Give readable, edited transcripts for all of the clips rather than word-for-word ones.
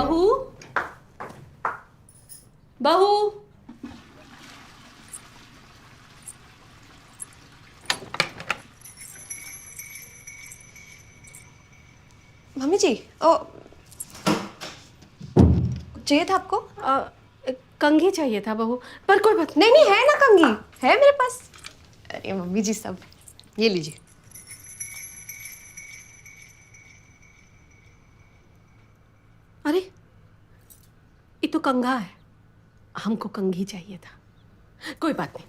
बहू बहू मम्मी जी चाहिए था आपको? कंघी चाहिए था बहू, पर कोई बात नहीं है ना, कंघी है मेरे पास। अरे मम्मी जी सब ये लीजिए। अरे ये तो कंघा है, हमको कंघी चाहिए था। कोई बात नहीं।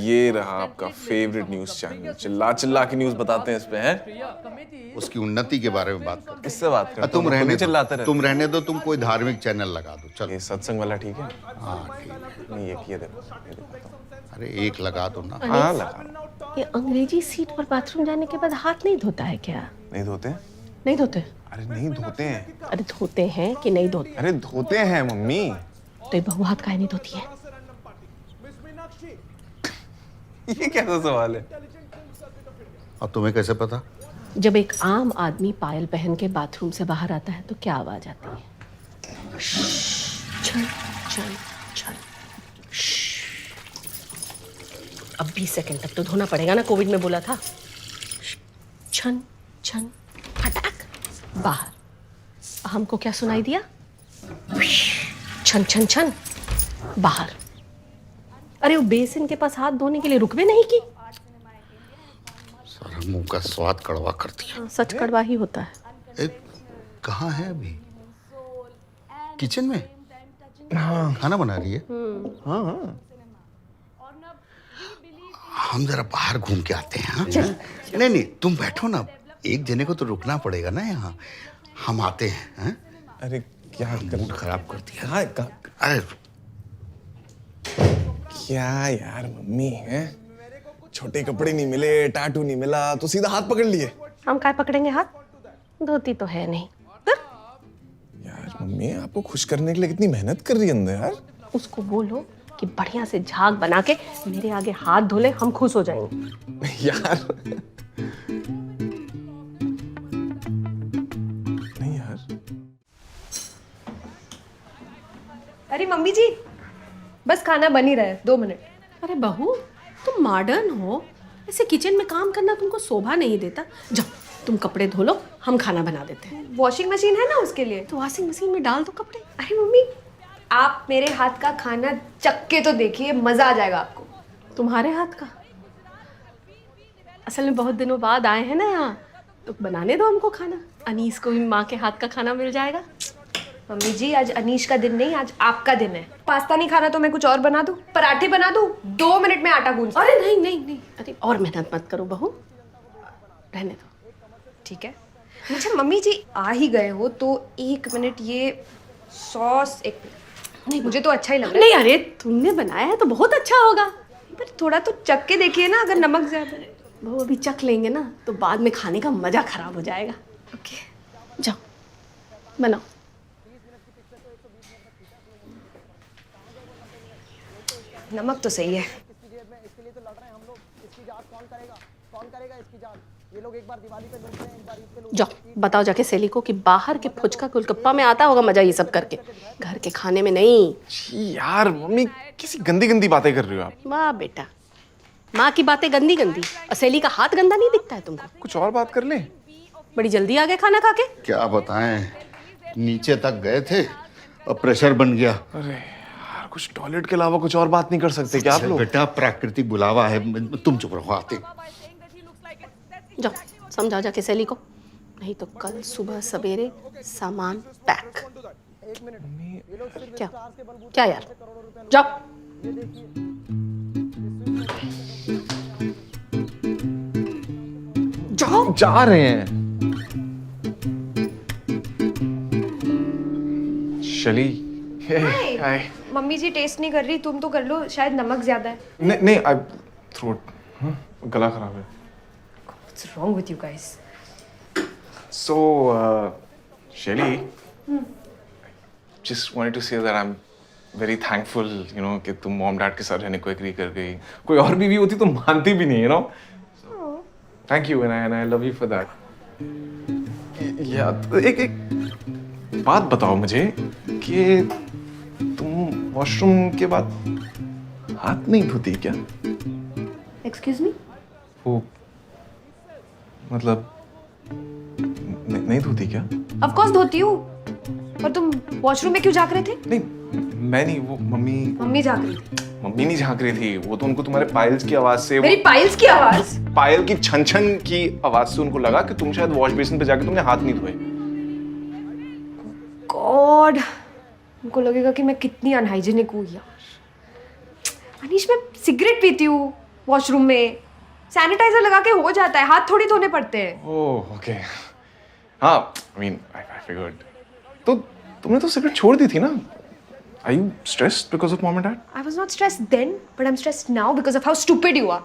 ये रहा आपका फेवरेट न्यूज चैनल, चिल्ला चिल्ला के न्यूज बताते हैं इस पे हैं। उसकी उन्नति के बारे में बात कर। किससे बात करते तुम रहने चिल्लाते दो, तुम रहने दो, तुम कोई धार्मिक चैनल लगा दो। चलो ये सत्संग वाला ठीक है। हाँ ठीक है। नहीं ये देखो, ये दिखाता हूं। अरे एक लगा दो ना। हाँ लगा। ये अंग्रेजी सीट पर बाथरूम जाने के बाद हाथ नहीं धोता है क्या? नहीं धोते? नहीं धोते? अरे नहीं धोते हैं। अरे धोते हैं कि नहीं धोते? अरे धोते हैं मम्मी। तो ये बहू हाथ काहे नहीं धोती है? ये कैसा सवाल है? और तुम्हें कैसे पता? जब एक आम आदमी पायल पहन के बाथरूम से बाहर आता है तो क्या आवाज आती है? छन छन छन। अब 20 सेकंड तक तो धोना पड़ेगा ना, कोविड में बोला था। छन छन फटाक बाहर। हमको क्या सुनाई दिया? छन छन छन बाहर। अरे वो बेसिन के पास हाथ धोने के लिए रुक भी नहीं की। सारा मुंह का स्वाद कड़वा कर दिया। सच कड़वा ही होता है। कहाँ है अभी? किचन में? हाँ खाना बना रही है। हाँ हाँ हम जरा बाहर घूम के आते हैं। हाँ? नहीं नहीं तुम बैठो ना, एक जने को तो रुकना पड़ेगा ना यहाँ। हम आते हैं। हाँ? अरे क्या मूड खराब कर दिया। हाँ अरे क्या यार मम्मी है, छोटे कपड़े नहीं मिले, टाटू नहीं मिला तो सीधा हाथ पकड़ लिए। हम काय पकड़ेंगे हाथ? धोती तो है नहीं। यार मम्मी आपको खुश करने के लिए कितनी मेहनत कर रही है अंदर यार। उसको बोलो कि बढ़िया से झाग बना के मेरे आगे हाथ धो ले, हम खुश हो जाएंगे। यार नहीं यार। अरे मम्मी जी बस खाना बन ही रहा है, 2 मिनट। अरे बहू तुम मॉडर्न हो, ऐसे किचन में काम करना तुमको शोभा नहीं देता। जाओ तुम कपड़े धो लो, हम खाना बना देते हैं। वॉशिंग मशीन है ना उसके लिए। तो वॉशिंग मशीन में डाल दो कपड़े। अरे मम्मी आप मेरे हाथ का खाना चख के तो देखिए, मजा आ जाएगा आपको। तुम्हारे हाथ का? असल में बहुत दिनों बाद आए हैं ना यहाँ, तो बनाने दो हमको खाना। अनीस को भी माँ के हाथ का खाना मिल जाएगा। मम्मी जी आज अनीश का दिन नहीं, आज आपका दिन है। पास्ता नहीं खाना तो मैं कुछ और बना दूं, पराठे बना दूं, 2 मिनट में आटा गूंथ। अरे नहीं नहीं नहीं, अरे और मेहनत मत करो बहू, रहने दो। ठीक है। अच्छा मम्मी जी आ ही गए हो तो 1 मिनट, ये सॉस एक मिनट। नहीं मुझे तो अच्छा ही लग रहा है। नहीं अरे तुमने बनाया है तो बहुत अच्छा होगा। पर थोड़ा तो चख के देखिए ना, अगर नमक ज्यादा है। बहू अभी चख लेंगे ना तो बाद में खाने का मजा खराब हो जाएगा। ओके जाओ बनाओ। नमक तो सही है। जाओ बताओ जाके सेली को कि बाहर के फुचका गोलगप्पा में आता होगा मजा ये सब करके, घर के खाने में नहीं। जी यार मम्मी किसी गंदी गंदी बातें कर रही हो आप। वाह बेटा, माँ की बातें गंदी गंदी और सेली का हाथ गंदा नहीं दिखता है तुमको? कुछ और बात कर ले। बड़ी जल्दी आ गए खाना खा के। क्या बताएं, नीचे तक गए थे और प्रेशर बन गया। अरे यार कुछ टॉयलेट के अलावा कुछ और बात नहीं कर सकते क्या आप लोग? बेटा प्राकृतिक बुलावा है, तुम चुप रहो, आते। जाओ समझाओ जाके सेली को, नहीं तो कल सुबह सवेरे सामान पैक। क्या क्या यार, जाओ। जाओ। जा रहे हैं। शली हाय। मम्मी जी टेस्ट नहीं कर रही, तुम तो कर लो, शायद नमक ज्यादा है। नहीं नहीं आई थ्रोट, गला खराब है। What's wrong with you guys? So, Shelly, just wanted to say that I'm very thankful, you know, कि तुम मॉम डैड के साथ रहने को एग्री कर गई। कोई और बीवी होती तो मानती भी नहीं, you know. So, thank you and I love you for that. या एक बात बताओ मुझे कि तुम वॉशरूम के बाद हाथ नहीं धोती क्या? Excuse me? वो मतलब नहीं धोती क्या? ऑफ कोर्स धोती हूँ। और तुम वॉशरूम में क्यों झांक रहे थे? नहीं मैं नहीं, वो मम्मी झांक रही थी। मम्मी नहीं झांक रही थी, वो तो उनको तुम्हारे पायल्स की आवाज से, मेरी पायल्स की आवाज? पायल की छन छन की आवाज से उनको लगा कि तुम शायद वॉश बेसिन पे जाके तुमने हाथ नहीं धोए। गॉड, उनको लगेगा कि मैं कितनी अनहाइजीनिक हूँ यार। अनीश, मैं सिगरेट पीती हूँ वॉशरूम में, सैनिटाइजर लगा के हो जाता है, हाथ थोड़ी धोने पड़ते हैं। ओह ओके, हाँ आई मीन आई फिगर्ड। तो तुमने तो सिगरेट छोड़ दी थी ना? Are you stressed because of mom and dad? I was not stressed then, but I'm stressed now because of how stupid you are.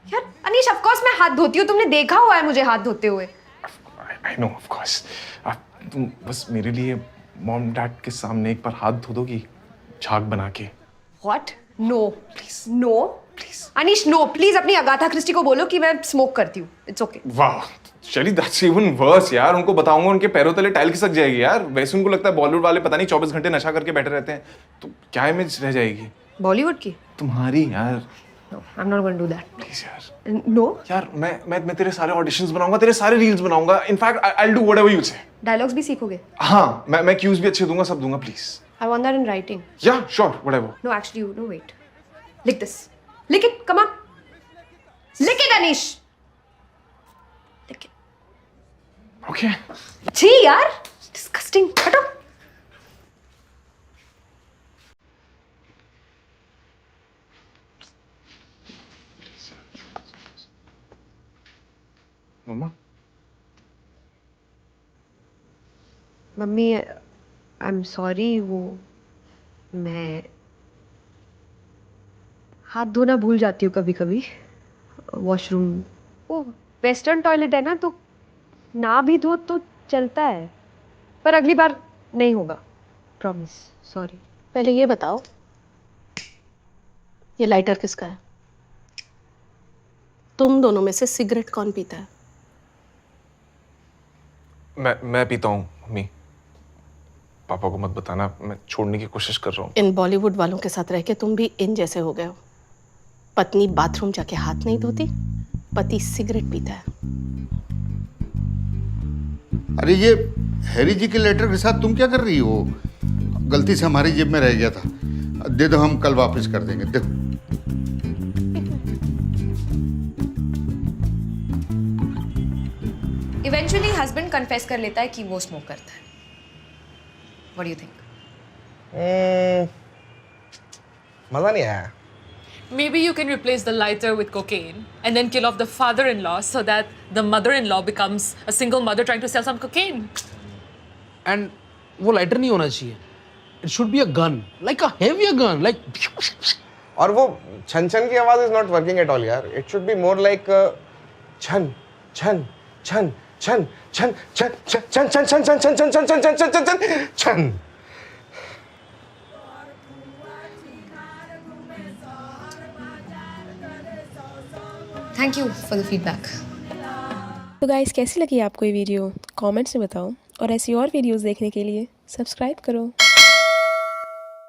यार अनीश, of course मैं हाथ धोती हूँ, तुमने देखा हुआ है मुझे हाथ धोते हुए। I know of course. तुम बस मेरे लिए मॉम डैड के सामने एक बार हाथ धो दोगी झाग बना के? What? No. Please. No. Please. Anish, no. Please अपनी अगाथा क्रिस्टी को बोलो कि मैं स्मोक करती हूँ। It's okay. वाह शैली, that's even worse यार। उनको बताऊंगा उनके पैरों तले टाइल खिसक जाएगी यार। वैसे उनको लगता है बॉलीवुड वाले पता नहीं 24 घंटे नशा करके बैठे रहते हैं, तो क्या इमेज रह जाएगी बॉलीवुड की? तुम्हारी यार। No, I'm not going to do that. Please यार। No. यार मैं तेरे सारे ऑडिशंस बनाऊंगा, तेरे सारे रील्स बनाऊंगा। In fact I'll do whatever you say. Dialogues भी सीखोगे? हाँ मैं क्यूज भी अच्छे दूंगा, सब दूंगा please. I want that in writing. Yeah, sure, whatever. No, actually, no, wait. Lick this. Lick it. Come on. Lick it, Anish. Lick it. Okay. छी यार, disgusting. हटो. मम्मा मम्मी, आई एम सॉरी, वो मैं हाथ धोना भूल जाती हूँ कभी कभी वॉशरूम। वो वेस्टर्न टॉयलेट है ना, तो ना भी धो तो चलता है, पर अगली बार नहीं होगा, प्रॉमिस। सॉरी। पहले ये बताओ, ये लाइटर किसका है? तुम दोनों में से सिगरेट कौन पीता है? मैं पीता हूँ मम्मी, पापा को मत बताना, मैं छोड़ने की कोशिश कर रहा हूँ। इन बॉलीवुड वालों के साथ रह के तुम भी इन जैसे हो गए हो। पत्नी बाथरूम जाके हाथ नहीं धोती, पति सिगरेट पीता है। अरे ये हैरी जी के लेटर के साथ तुम क्या कर रही हो? गलती से हमारी जेब में रह गया था, दे दो, हम कल वापस कर देंगे। देखो इवेंचुअली हस्बैंड कन्फेस कर लेता है कि वो स्मोक करता है। What do you think? मजा नहीं आया। Maybe you can replace the lighter with cocaine and then kill off the father-in-law so that the mother-in-law becomes a single mother trying to sell some cocaine. And वो lighter नहीं होना चाहिए, it should be a gun, like a heavier gun, like. और वो छन छन की आवाज is not working at all यार। It should be more like छन छन छन छन छन छन छन छन छन छन छन छन छन छन छन छन छन छन। Thank you for the feedback. तो गाइस, कैसी लगी आपको ये वीडियो? कमेंट्स में बताओ, और ऐसी और वीडियोस देखने के लिए सब्सक्राइब करो।